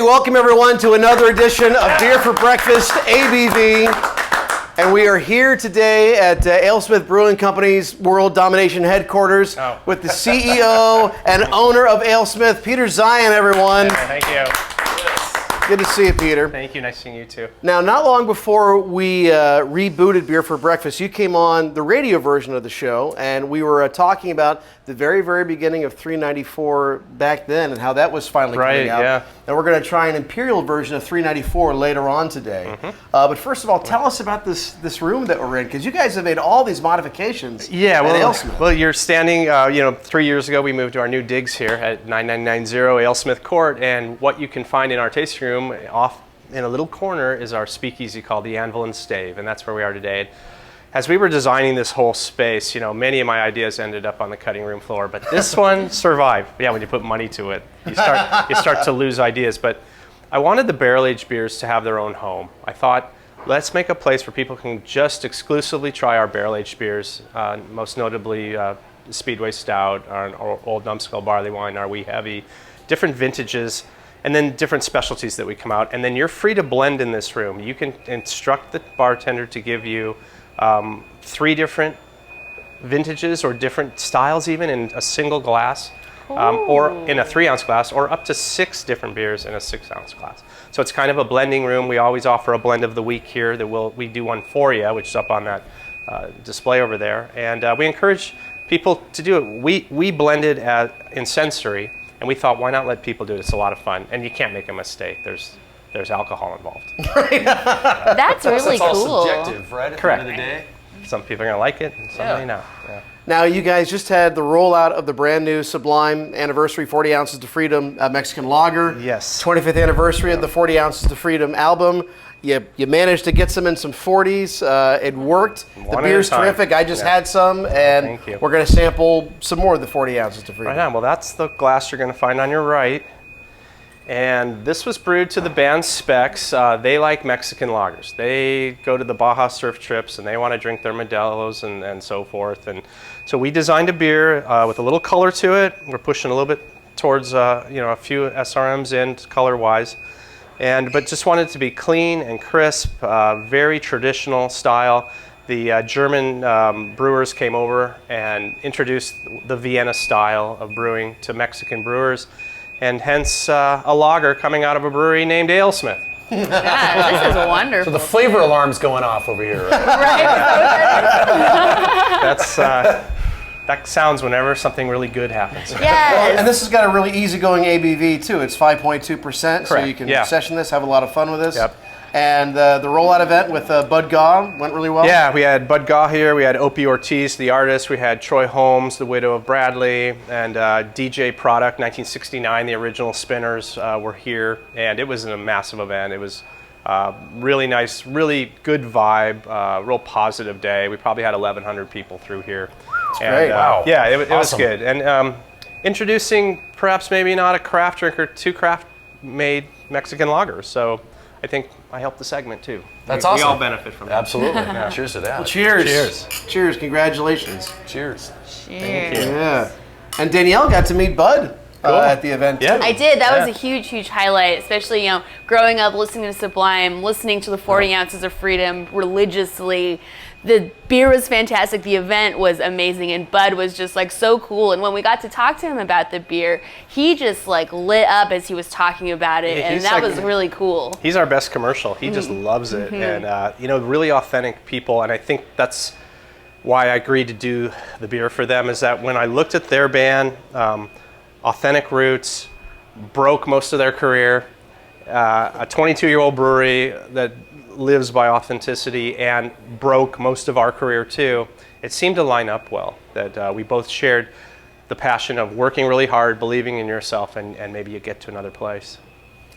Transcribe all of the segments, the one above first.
welcome everyone to another edition of Beer for Breakfast ABV. And we are here today at AleSmith Brewing Company's World Domination Headquarters with the CEO and owner of AleSmith, Peter Zion, everyone. Thank you. Good to see you, Peter. Thank you. Nice seeing you too. Now, not long before we rebooted Beer for Breakfast, you came on the radio version of the show, and we were talking about the very, very beginning of 394 back then and how that was finally coming out. Yeah. And we're going to try an Imperial version of 394 later on today. But first of all, tell us about this room that we're in, because you guys have made all these modifications. Yeah, at AleSmith. well, you're standing. 3 years ago we moved to our new digs here at 9990 AleSmith Court, and what you can find in our tasting room off in a little corner is our speakeasy called the Anvil and Stave, and that's where we are today. As we were designing this whole space, many of my ideas ended up on the cutting room floor, but this one survived. Yeah, when you put money to it, you start to lose ideas. But I wanted the barrel-aged beers to have their own home. I thought, let's make a place where people can just exclusively try our barrel-aged beers, most notably Speedway Stout, our Old Numbskull Barley Wine, our Wee Heavy, different vintages, and then different specialties that we come out. And then you're free to blend in this room. You can instruct the bartender to give you 3 different vintages or different styles even in a single glass, or in a 3-ounce glass, or up to 6 different beers in a 6-ounce glass. So it's kind of a blending room. We always offer a blend of the week here that we do one for you, which is up on that display over there. And we encourage people to do it. We blended in sensory, and we thought, why not let people do it? It's a lot of fun, and you can't make a mistake. There's alcohol involved. That's really cool. It's all subjective, right? At Correct. the end of the day. Some people are going to like it, and some may not. Yeah. Now, you guys just had the rollout of the brand new Sublime Anniversary 40 Ounces to Freedom Mexican Lager. Yes. 25th anniversary of the 40 Ounces to Freedom album. You managed to get some in some 40s. It worked. The beer's terrific. I just had some, and we're going to sample some more of the 40 Ounces to Freedom. Right on. Well, that's the glass you're going to find on your right. And this was brewed to the band's specs. They like Mexican lagers. They go to the Baja surf trips and they want to drink their Modelos and so forth. And so we designed a beer with a little color to it. We're pushing a little bit towards a few SRMs in color-wise, but just wanted it to be clean and crisp, very traditional style. The German brewers came over and introduced the Vienna style of brewing to Mexican brewers, and hence a lager coming out of a brewery named AleSmith. Yeah, this is wonderful. So the flavor alarm's going off over here. Right? That sounds whenever something really good happens. Yes. Well, and this has got a really easygoing ABV too. It's 5.2%, so you can session this, have a lot of fun with this. Yep. And the rollout event with Bud Gaw went really well. Yeah, we had Bud Gaw here, we had Opie Ortiz, the artist, we had Troy Holmes, the widow of Bradley, and DJ Product, 1969, the original spinners were here, and it was a massive event. It was really nice, really good vibe, real positive day. We probably had 1,100 people through here. That's great. Wow. Yeah, it was good. And introducing perhaps maybe not a craft drinker to craft-made Mexican lagers. So I think I helped the segment too. That's awesome. We all benefit from that. Absolutely. Yeah. Cheers to that. Well, cheers. Cheers. Cheers. Congratulations. Cheers. Thank you. Yeah. And Danielle got to meet Bud at the event too. I did. That was a huge, huge highlight, especially, growing up, listening to Sublime, listening to the 40 Ounces of Freedom religiously. The beer was fantastic. The event was amazing, and Bud was just so cool. And when we got to talk to him about the beer, he just lit up as he was talking about it, and that was really cool. He's our best commercial. He just loves it, and really authentic people. And I think that's why I agreed to do the beer for them. Is that when I looked at their band, authentic roots, broke most of their career, a 22-year-old brewery that lives by authenticity and broke most of our career too, it seemed to line up well, that we both shared the passion of working really hard, believing in yourself, and maybe you get to another place.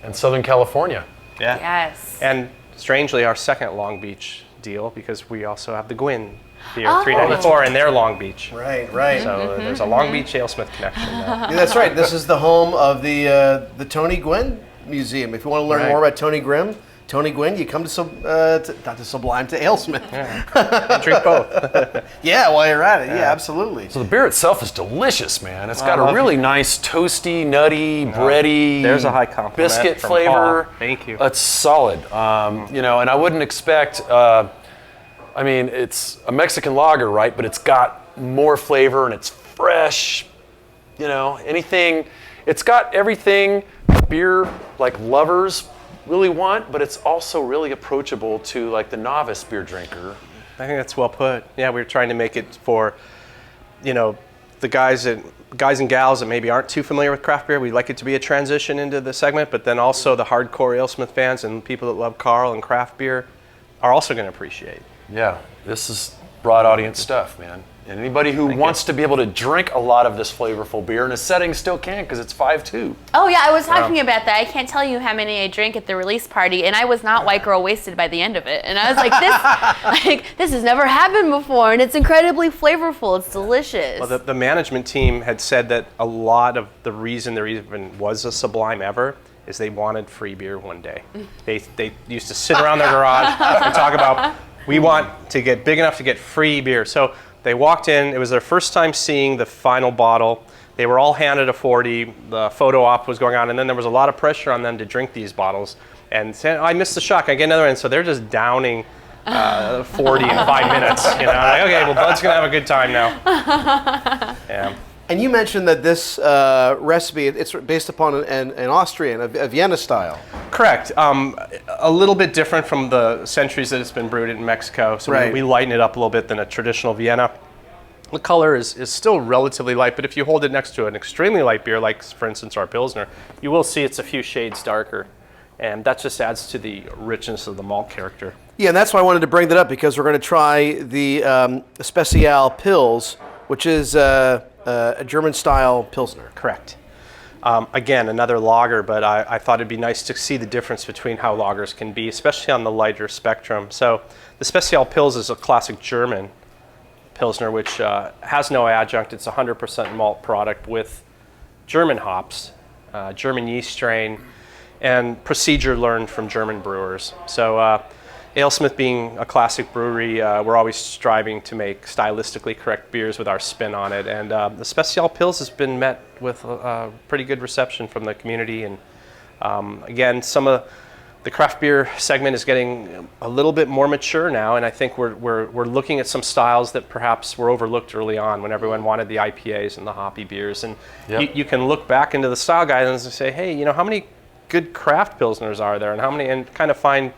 And Southern California. Yeah. Yes. And strangely, our second Long Beach deal, because we also have the Gwynn beer, 394, and they're Long Beach. Right. So there's a Long Beach AleSmith connection now. Yeah, that's right. This is the home of the Tony Gwynn Museum. If you want to learn more about Tony Gwynn, Tony Gwynn, you come not to Sublime, to AleSmith. And drink both. Yeah, while you're at it. Yeah, absolutely. So the beer itself is delicious, man. It's got a really nice toasty, nutty, bready, There's a high compliment biscuit from flavor. Paul. Thank you. It's solid. You know, and I wouldn't expect, I mean, it's a Mexican lager, right? But it's got more flavor and it's fresh. You know, it's got everything beer like lovers really want, but it's also really approachable to like the novice beer drinker. I think that's well put. Yeah, we're trying to make it for, you know, the guys and gals that maybe aren't too familiar with craft beer. We'd like it to be a transition into the segment, but then also the hardcore AleSmith fans and people that love Carl and craft beer are also going to appreciate. Yeah, this is broad audience stuff, man. And anybody who wants to be able to drink a lot of this flavorful beer in a setting still can, because it's 5.2. Oh yeah, I was talking about that. I can't tell you how many I drank at the release party, and I was not white girl wasted by the end of it. And I was like, this has never happened before, and it's incredibly flavorful. It's delicious. Well, the management team had said that a lot of the reason there even was a Sublime ever is they wanted free beer one day. They used to sit around their garage and talk about, we want to get big enough to get free beer. So they walked in, it was their first time seeing the final bottle. They were all handed a 40, the photo op was going on, and then there was a lot of pressure on them to drink these bottles. And saying, oh, I missed the shot, can I get another one? So they're just downing 40 in 5 minutes. You know, like, okay, well, Bud's gonna have a good time now. Yeah. And you mentioned that this recipe, it's based upon an Austrian, a Vienna style. Correct. A little bit different from the centuries that it's been brewed in Mexico. So Right. we lighten it up a little bit than a traditional Vienna. The color is still relatively light, but if you hold it next to an extremely light beer, like for instance our Pilsner, you will see it's a few shades darker. And that just adds to the richness of the malt character. Yeah, and that's why I wanted to bring that up, because we're going to try the Special Pils, which is a German-style Pilsner. Correct. Again, another lager, but I thought it'd be nice to see the difference between how lagers can be, especially on the lighter spectrum. So the Special Pils is a classic German Pilsner, which has no adjunct. It's 100% malt product with German hops, German yeast strain, and procedure learned from German brewers. So AleSmith being a classic brewery, we're always striving to make stylistically correct beers with our spin on it. And the Special Pils has been met with a pretty good reception from the community. And again, some of the craft beer segment is getting a little bit more mature now. And I think we're looking at some styles that perhaps were overlooked early on when everyone wanted the IPAs and the hoppy beers. And you can look back into the style guidelines and say, hey, you know, how many good craft Pilsners are there, and kind of find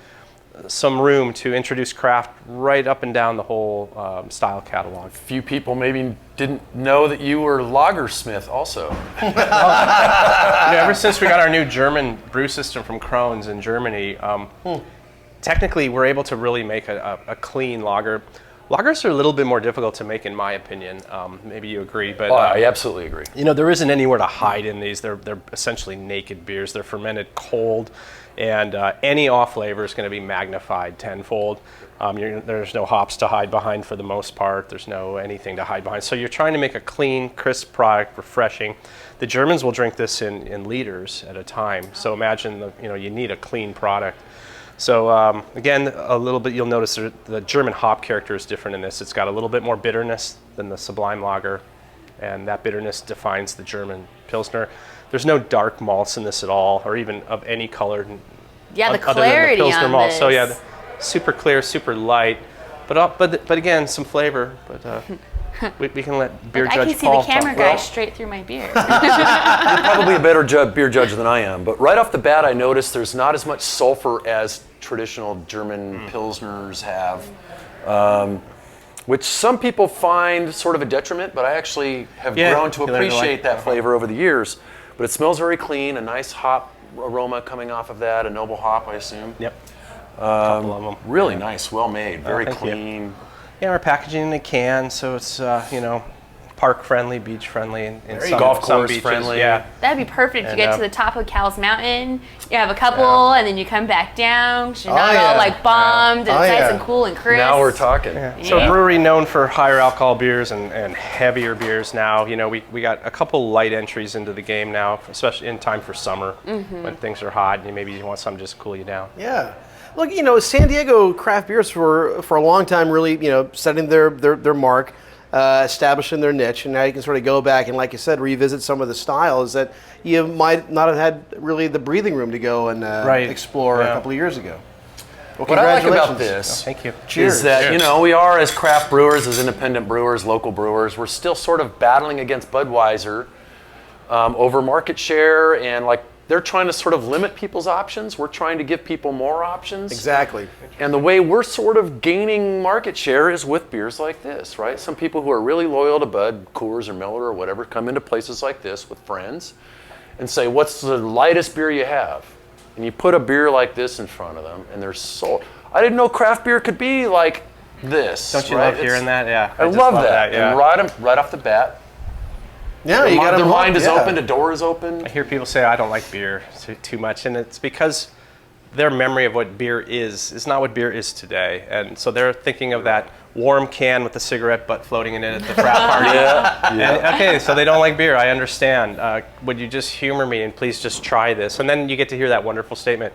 some room to introduce craft right up and down the whole style catalog. Few people maybe didn't know that you were lagersmith also. You know, ever since we got our new German brew system from Krohn's in Germany, technically we're able to really make a clean lager. Lagers are a little bit more difficult to make, in my opinion. Maybe you agree, but I absolutely agree. you know, there isn't anywhere to hide in these. They're essentially naked beers. They're fermented cold, and any off flavor is going to be magnified tenfold. There's no hops to hide behind for the most part. There's no anything to hide behind. So you're trying to make a clean, crisp product, refreshing. The Germans will drink this in liters at a time. So imagine you need a clean product. So again, a little bit, you'll notice the German hop character is different in this. It's got a little bit more bitterness than the Sublime lager, and that bitterness defines the German Pilsner. There's no dark malts in this at all, or even of any color. Yeah, the other than clarity Pilsner on malt. this. So yeah, super clear, super light, but again, some flavor. But we can let beer I judge can see Paul the camera talk. guy Well, straight through my beer. You're probably a better beer judge than I am, but right off the bat I noticed there's not as much sulfur as traditional German Pilsners have, which some people find sort of a detriment, but I actually have grown to you learn to appreciate like- that flavor over the years. But it smells very clean, a nice hop aroma coming off of that, a noble hop, I assume. Yep. Couple of them. Really nice, well made, very thank you. clean. Yeah, we're packaging in a can, so it's park friendly, beach friendly, and some, Golf some course beaches. friendly. Yeah. That'd be perfect to And, get to the top of Cowles Mountain. You have a couple, and then you come back down. 'Cause you're not yeah. all like bombed, and Oh, it's nice yeah. and cool and crisp. Now we're talking. So Yeah. a brewery known for higher alcohol beers and heavier beers now. You know, we got a couple light entries into the game now, especially in time for summer when things are hot and maybe you want something just to cool you down. Yeah. Look, San Diego craft beers for a long time really, setting their mark, establishing their niche, and now you can sort of go back and, like you said, revisit some of the styles that you might not have had really the breathing room to go and explore a couple of years ago. Well, what I like about this thank you. is that, we are, as craft brewers, as independent brewers, local brewers, we're still sort of battling against Budweiser over market share, and they're trying to sort of limit people's options. We're trying to give people more options. Exactly. And the way we're sort of gaining market share is with beers like this, right? Some people who are really loyal to Bud, Coors or Miller or whatever, come into places like this with friends and say, what's the lightest beer you have? And you put a beer like this in front of them, and they're sold. I didn't know craft beer could be like this. Don't you love hearing that? Yeah. I love that. Yeah. And right off the bat, yeah, their mind is open, the door is open. I hear people say, I don't like beer too much, and it's because their memory of what beer is not what beer is today. And so they're thinking of that warm can with the cigarette butt floating in it at the frat party. And, okay, so they don't like beer. I understand. Would you just humor me and please just try this? And then you get to hear that wonderful statement,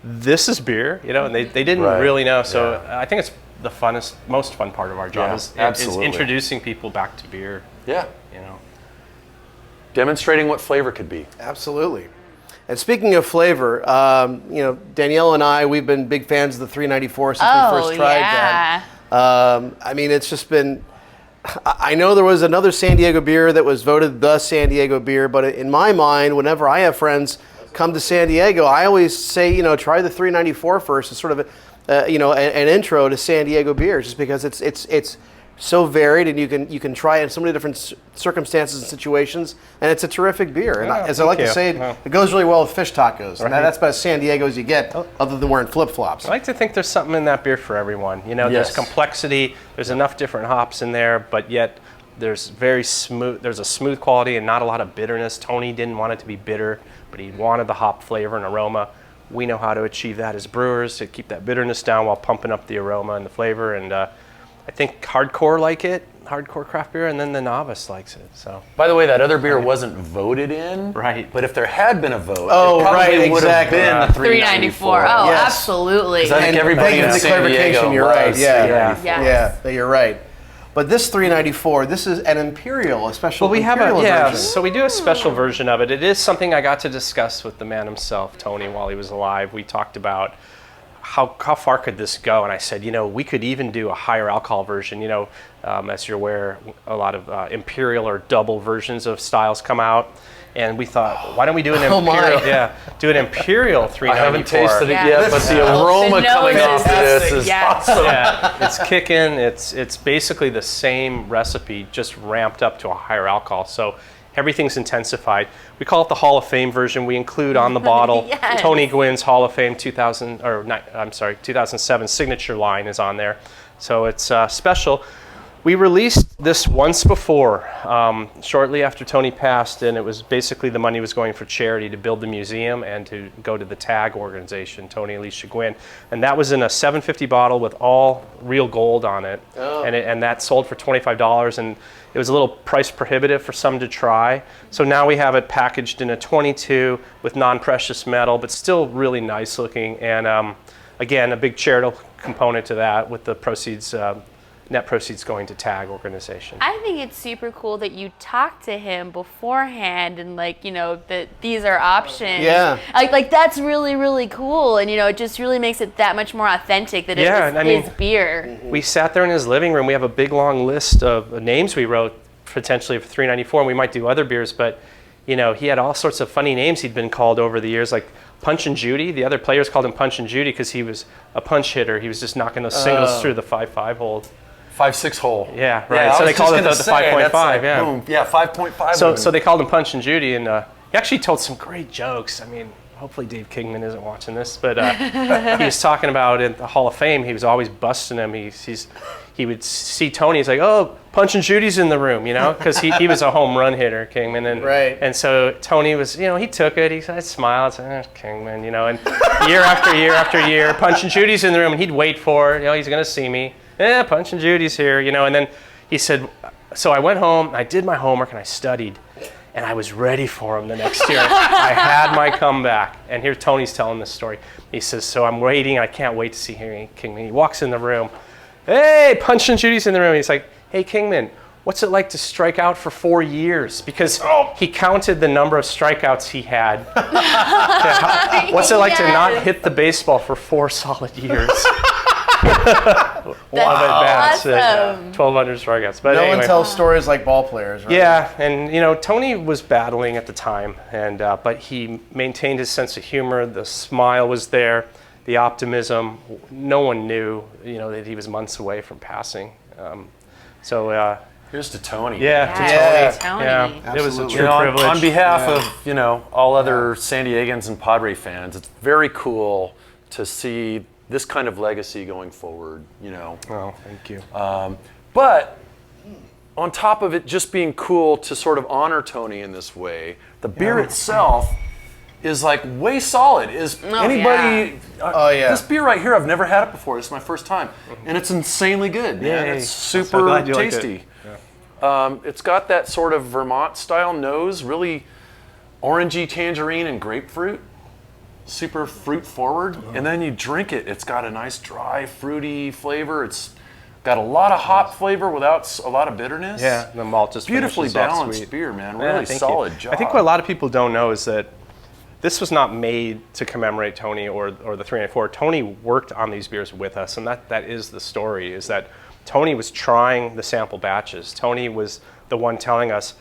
this is beer, and they didn't really know. So I think it's the most fun part of our job is introducing people back to beer. Yeah. Demonstrating what flavor could be. Absolutely. And speaking of flavor, Danielle and I, we've been big fans of the 394 since we first tried that. It's just been, I know there was another San Diego beer that was voted the San Diego beer, but in my mind, whenever I have friends come to San Diego, I always say, try the 394 first as sort of, an intro to San Diego beers, just because it's so varied, and you can try it in so many different circumstances and situations, and it's a terrific beer. And as I like to say, it goes really well with fish tacos. And that's about as San Diego as you get, other than wearing flip-flops. I like to think there's something in that beer for everyone. There's complexity, there's enough different hops in there, but yet there's there's a smooth quality and not a lot of bitterness. Tony didn't want it to be bitter, but he wanted the hop flavor and aroma. We know how to achieve that as brewers, to keep that bitterness down while pumping up the aroma and the flavor. And I think hardcore like it, hardcore craft beer, and then the novice likes it. So. By the way, that other beer wasn't voted in. Right. But if there had been a vote, it probably would have been the 394. Oh, yes. absolutely. Because I think everybody in San Diego you're right. Yeah, you're right. But this 394, this is an Imperial, a special Imperial version. So we do a special version of it. It is something I got to discuss with the man himself, Tony, while he was alive. We talked about how far could this go? And I said, we could even do a higher alcohol version. As you're aware, a lot of Imperial or double versions of styles come out. And we thought, why don't we do an Imperial? Do an Imperial 394. I haven't tasted it yet, but the aroma coming off of this is awesome. Yeah, it's kicking. It's basically the same recipe, just ramped up to a higher alcohol. So everything's intensified. We call it the Hall of Fame version. We include on the bottle Tony Gwynn's Hall of Fame 2007 signature line is on there. So it's special. We released this once before, shortly after Tony passed, and it was basically the money was going for charity to build the museum and to go to the TAG organization, Tony and Alicia Gwynn. And that was in a $7.50 bottle with all real gold on it. And that sold for $25, and it was a little price prohibitive for some to try. So now we have it packaged in a 22 with non-precious metal, but still really nice looking. And again, a big charitable component to that with the proceeds, net proceeds going to TAG organization. I think it's super cool that you talked to him beforehand and that these are options. Yeah. Like that's really, really cool. And it just really makes it that much more authentic that it was his beer. We sat there in his living room. We have a big long list of names we wrote potentially for 394, and we might do other beers, but he had all sorts of funny names he'd been called over the years, like Punch and Judy. The other players called him Punch and Judy because he was a punch hitter. He was just knocking those singles through the 5.5 hole. 5.6 hole. Yeah, right. So they called it the 5.5. Boom. Yeah, 5.5. So they called him Punch and Judy, and he actually told some great jokes. I mean, hopefully Dave Kingman isn't watching this, but he was talking about in the Hall of Fame. He was always busting him. He would see Tony. He's like, "Oh, Punch and Judy's in the room," because he was a home run hitter, Kingman, and so Tony was, he took it. He smiled, said, "Kingman," and year after year after year, Punch and Judy's in the room, and he'd wait for it. He's gonna see me. Yeah, Punch and Judy's here, and then he said, so I went home, I did my homework, and I studied. And I was ready for him the next year. I had my comeback. And here Tony's telling this story. He says, so I'm waiting. I can't wait to see Harry Kingman. He walks in the room. Hey, Punch and Judy's in the room. He's like, hey, Kingman, what's it like to strike out for 4 years? Because he counted the number of strikeouts he had. What's it like to not hit the baseball for 4 solid years? That's awesome. 1,200 strikeouts. But No anyway. one tells stories like ball players, right? Yeah, and Tony was battling at the time, and but he maintained his sense of humor. The smile was there, the optimism. No one knew, that he was months away from passing. Here's to Tony. Tony. It was a Absolutely. true privilege. On behalf of all other San Diegans and Padre fans, it's very cool to see this kind of legacy going forward. Oh, thank you. But on top of it just being cool to sort of honor Tony in this way, the beer itself is like way solid. Anybody? Oh, yeah. This beer right here, I've never had it before. This is my first time, and it's insanely good. Man. Yay. It's So super glad you liked it. tasty. It's got that sort of Vermont style nose, really orangey tangerine and grapefruit. Super fruit forward, and then you drink it. It's got a nice dry, fruity flavor. It's got a lot of hop flavor without a lot of bitterness. Yeah, the malt just Beautifully finishes off balanced sweet. beer, man. Yeah, Really thank solid you. job. I think what a lot of people don't know is that this was not made to commemorate Tony or the 394. Tony worked on these beers with us, and that is the story, is that Tony was trying the sample batches. Tony was the one telling us,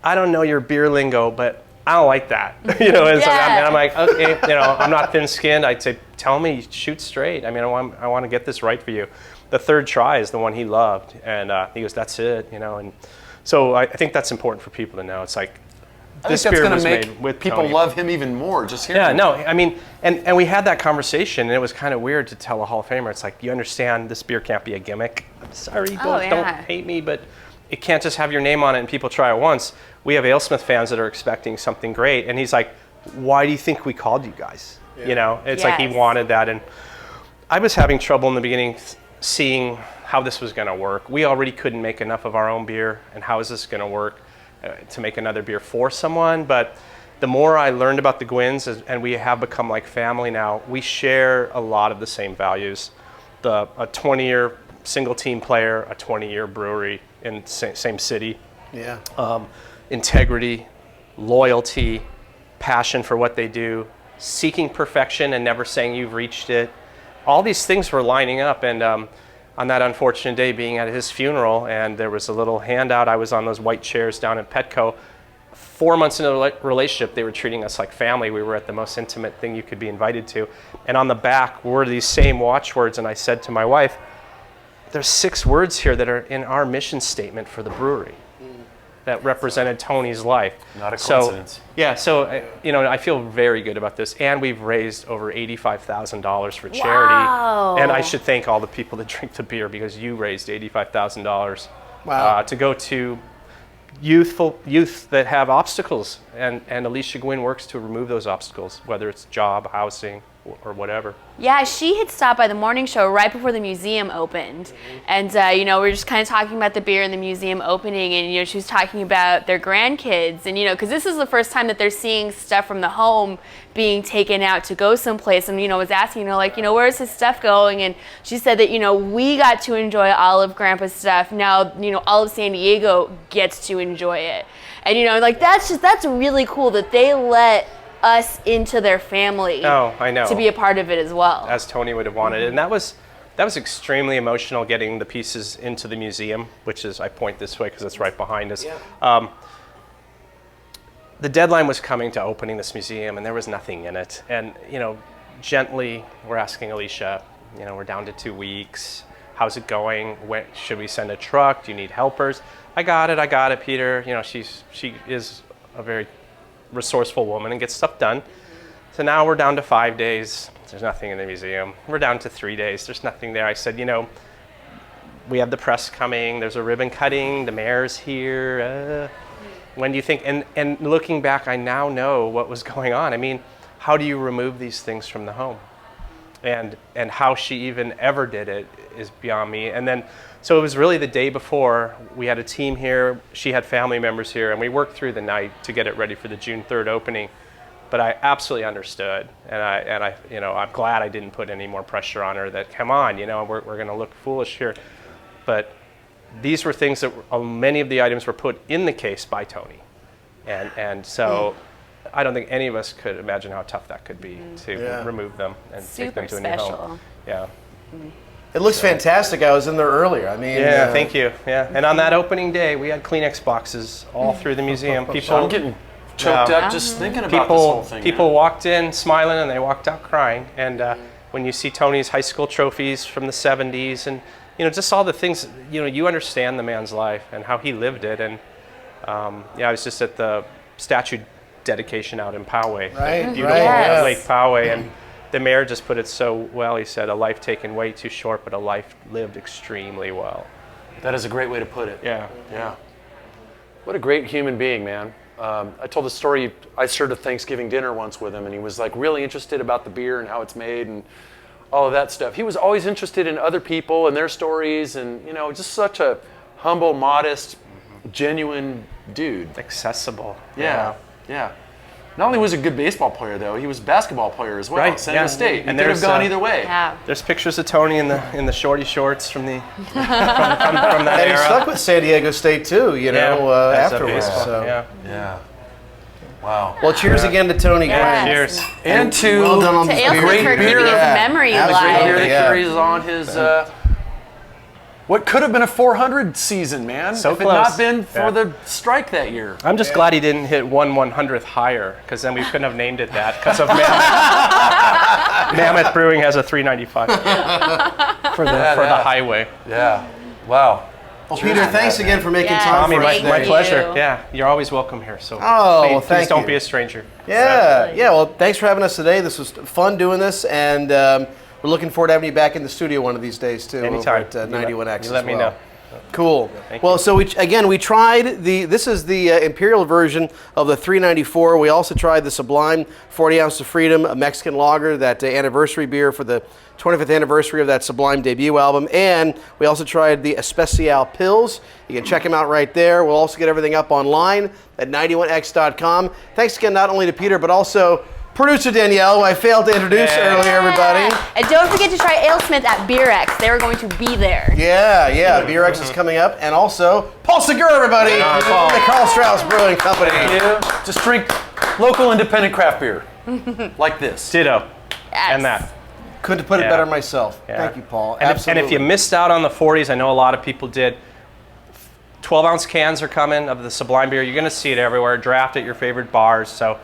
I don't know your beer lingo, but I don't like that. And I'm like, okay, I'm not thin-skinned. I'd say, tell me, shoot straight. I mean, I want to get this right for you. The third try is the one he loved, and he goes, that's it, And so I think that's important for people to know. It's like, this beer was made with people Tony. love him even more. Just hearing Yeah, him. no, I mean, and we had that conversation, and it was kind of weird to tell a Hall of Famer. It's like, you understand this beer can't be a gimmick. I'm sorry, don't hate me, but it can't just have your name on it and people try it once. We have AleSmith fans that are expecting something great, and he's like, why do you think we called you guys? It's like he wanted that, and I was having trouble in the beginning seeing how this was going to work. We already couldn't make enough of our own beer, and how is this going to work to make another beer for someone? But the more I learned about the Gwynns, and we have become like family now, we share a lot of the same values. A 20-year single team player, a 20-year brewery in the same city. Yeah. Integrity, loyalty, passion for what they do, seeking perfection and never saying you've reached it. All these things were lining up, and on that unfortunate day being at his funeral, and there was a little handout. I was on those white chairs down in Petco. 4 months into the relationship, they were treating us like family. We were at the most intimate thing you could be invited to. And on the back were these same watchwords, and I said to my wife, there's 6 words here that are in our mission statement for the brewery that represented Tony's life. Not a coincidence. I feel very good about this. And we've raised over $85,000 for charity. Wow. And I should thank all the people that drink the beer, because you raised $85,000 Wow. to go to youth that have obstacles. And Alicia Gwynn works to remove those obstacles, whether it's job, housing, or whatever. Yeah, she had stopped by the morning show right before the museum opened. And, we were just kind of talking about the beer in the museum opening, and, she was talking about their grandkids. And, because this is the first time that they're seeing stuff from the home being taken out to go someplace. And, was asking, where's his stuff going? And she said that, we got to enjoy all of Grandpa's stuff. Now, all of San Diego gets to enjoy it. And, that's really cool that they let us into their family. Oh, I know. To be a part of it as well. As Tony would have wanted it. And that was extremely emotional, getting the pieces into the museum, which is, I point this way because it's right behind us. Yeah. The deadline was coming to opening this museum, and there was nothing in it. And, gently, we're asking Alicia, we're down to 2 weeks. How's it going? When, should we send a truck? Do you need helpers? I got it, Peter. She is a very resourceful woman and gets stuff done. So now we're down to 5 days. There's nothing in the museum. We're down to 3 days. There's nothing there. I said, we have the press coming. There's a ribbon cutting. The mayor's here. When do you think? And looking back, I now know what was going on. I mean, how do you remove these things from the home? And how she even ever did it is beyond me. And then So it was really the day before. We had a team here. She had family members here, and we worked through the night to get it ready for the June 3rd opening. But I absolutely understood, and I, I'm glad I didn't put any more pressure on her. That come on, we're going to look foolish here. But these were things that many of the items were put in the case by Tony, and so I don't think any of us could imagine how tough that could be to remove them and take them to a new home. Yeah. It looks fantastic. I was in there earlier. I mean, thank you. Yeah, and on that opening day, we had Kleenex boxes all through the museum. People, I'm getting choked up just thinking about this whole thing. People walked in smiling and they walked out crying. And when you see Tony's high school trophies from the 70s, and just all the things, you understand the man's life and how he lived it. And I was just at the statue dedication out in Poway, beautiful Lake Poway, and the mayor just put it so well. He said, "A life taken way too short, but a life lived extremely well." That is a great way to put it. Yeah. What a great human being, man. I told the story. I served a Thanksgiving dinner once with him, and he was like really interested about the beer and how it's made and all of that stuff. He was always interested in other people and their stories, and just such a humble, modest, genuine dude. Accessible. Yeah. Not only was he a good baseball player, though, he was a basketball player as well. San Diego State. And could have gone either way. Yeah. There's pictures of Tony in the shorty shorts from the from that and era. he stuck with San Diego State too, afterwards. So. Yeah. Wow. Well, cheers again to Tony Gwynn. Cheers. And to well done on to the AleSmith great for keeping his memory That was great alive. beer that Yeah. carries on his what could have been a 400 season, man. So if it close. not been for the strike that year. I'm just glad he didn't hit 1/100th higher, because then we couldn't have named it that. Because of Mammoth Brewing has a 395 for the highway. Yeah. Wow. Well, Peter, thanks again for making time Tommy, for us my today. pleasure. Yeah, you're always welcome here. So well, please don't be a stranger. Yeah. Well, thanks for having us today. This was fun doing this, and we're looking forward to having you back in the studio one of these days too. Anytime. Over at 91X. You let me know. Cool. Thank Well, you. so we tried this is the Imperial version of the 394. We also tried the Sublime 40 Ounce of Freedom, a Mexican lager, that anniversary beer for the 25th anniversary of that Sublime debut album. And we also tried the Especial Pills. You can check them out right there. We'll also get everything up online at 91x.com. Thanks again not only to Peter, but also producer Danielle, who I failed to introduce earlier, everybody. And don't forget to try AleSmith at BeerX. They were going to be there. Yeah. BeerX is coming up. And also, Paul Segura, everybody, Paul. from the Carl Strauss Brewing Company. Just drink local independent craft beer. Like this. Ditto. Yes. And that. Couldn't have put it better myself. Yeah. Thank you, Paul. And Absolutely. if you missed out on the 40s, I know a lot of people did. 12-ounce cans are coming of the Sublime beer. You're going to see it everywhere. Draft at your favorite bars. So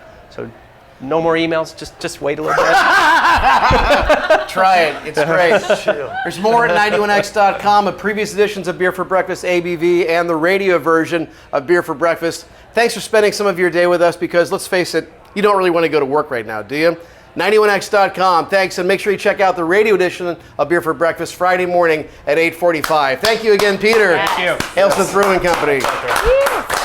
no more emails. Just wait a little bit. Try it. It's great. There's more at 91x.com of previous editions of Beer for Breakfast ABV and the radio version of Beer for Breakfast. Thanks for spending some of your day with us, because let's face it, you don't really want to go to work right now, do you? 91x.com. Thanks, and make sure you check out the radio edition of Beer for Breakfast Friday morning at 8:45. Thank you again, Peter. Yes. Thank you. AleSmith Brewing Company.